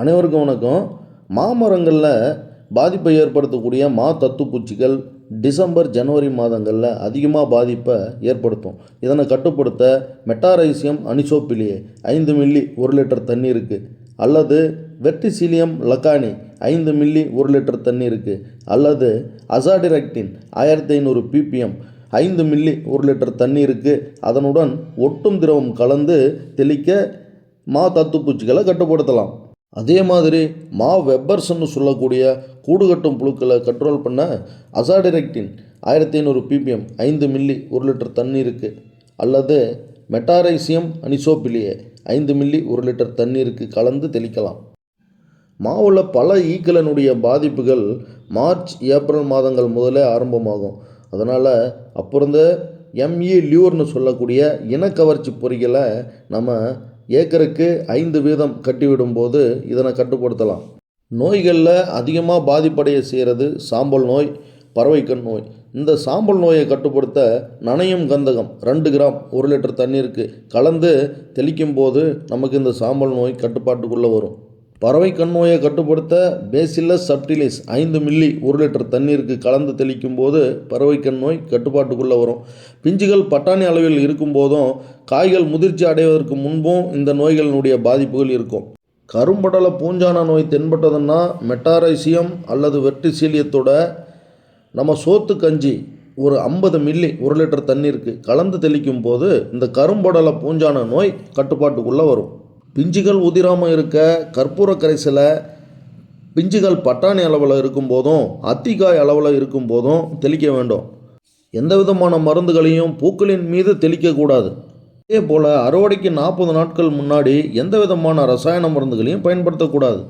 அனைவருக்கும் வணக்கம். மாமரங்களில் பாதிப்பை ஏற்படுத்தக்கூடிய தத்துப்பூச்சிகள் டிசம்பர் ஜனவரி மாதங்களில் அதிகமாக பாதிப்பை ஏற்படுத்தும். இதனை கட்டுப்படுத்த மெட்டாரைசியம் அனிசோபிலியே 5 மில்லி 1 லிட்டர் தண்ணீருக்கு அல்லது வெர்டிசிலியம் லக்கானி 5 மில்லி 1 லிட்டர் தண்ணீருக்கு அல்லது அசாடிரெக்டின் 1500 ppm 5 மில்லி 1 லிட்டர் தண்ணீருக்கு அதனுடன் ஒட்டும் திரவம் கலந்து தெளிக்க தத்துப்பூச்சிகளை கட்டுப்படுத்தலாம். அதே மாதிரி வெப்பர்ஸ்ன்னு சொல்லக்கூடிய கூடுகட்டும் புழுக்களை கண்ட்ரோல் பண்ண அசாடிரெக்டின் 1500 ppm 5 மில்லி 1 லிட்டர் தண்ணீருக்கு அல்லது மெட்டாரைசியம் அனிசோபிலியே 5 மில்லி 1 லிட்டர் தண்ணீருக்கு கலந்து தெளிக்கலாம். மாவில் பல ஈக்களினுடைய பாதிப்புகள் மார்ச் ஏப்ரல் மாதங்கள் முதலே ஆரம்பமாகும். அதனால் அப்புறந்த லியூர்னு சொல்லக்கூடிய இனக்கவர்ச்சி பொறிகளை நம்ம ஏக்கருக்கு 5 வீதம் கட்டிவிடும்போது இதனை கட்டுப்படுத்தலாம். நோய்களில் அதிகமாக பாதிப்படைய செய்கிறது சாம்பல் நோய், பறவைக்கண் நோய். இந்த சாம்பல் நோயை கட்டுப்படுத்த நனையும் கந்தகம் 2 கிராம் 1 லிட்டர் தண்ணீருக்கு கலந்து தெளிக்கும் போது நமக்கு இந்த சாம்பல் நோய் கட்டுப்பாட்டுக்குள்ளே வரும். பறவை கண் நோயை கட்டுப்படுத்த பேசில்லஸ் சப்டிலிஸ் 5 மில்லி 1 லிட்டர் தண்ணீருக்கு கலந்து தெளிக்கும் போது பறவை கண் நோய் கட்டுப்பாட்டுக்குள்ளே வரும். பிஞ்சுகள் பட்டாணி அளவில் இருக்கும்போதும் காய்கள் முதிர்ச்சி அடைவதற்கு முன்பும் இந்த நோய்களினுடைய பாதிப்புகள் இருக்கும். கரும்படல பூஞ்சான நோய் தென்பட்டதுன்னா மெட்டாரைசியம் அல்லது வெர்டிசிலியத்தோட நம்ம சோத்து கஞ்சி ஒரு 50 மில்லி 1 லிட்டர் தண்ணீருக்கு கலந்து தெளிக்கும் போது இந்த கரும்படல பூஞ்சான நோய் கட்டுப்பாட்டுக்குள்ளே வரும். பிஞ்சுகள் உதிராமல் இருக்க கற்பூர கரைசலை பிஞ்சுகள் பட்டாணி அளவில் இருக்கும்போதும் அத்திக்காய் அளவில் இருக்கும்போதும் தெளிக்க வேண்டும். எந்த விதமான மருந்துகளையும் பூக்களின் மீது தெளிக்கக்கூடாது. அதே போல் அறுவடைக்கு 40 நாட்கள் முன்னாடி எந்த விதமான ரசாயன மருந்துகளையும் பயன்படுத்தக்கூடாது.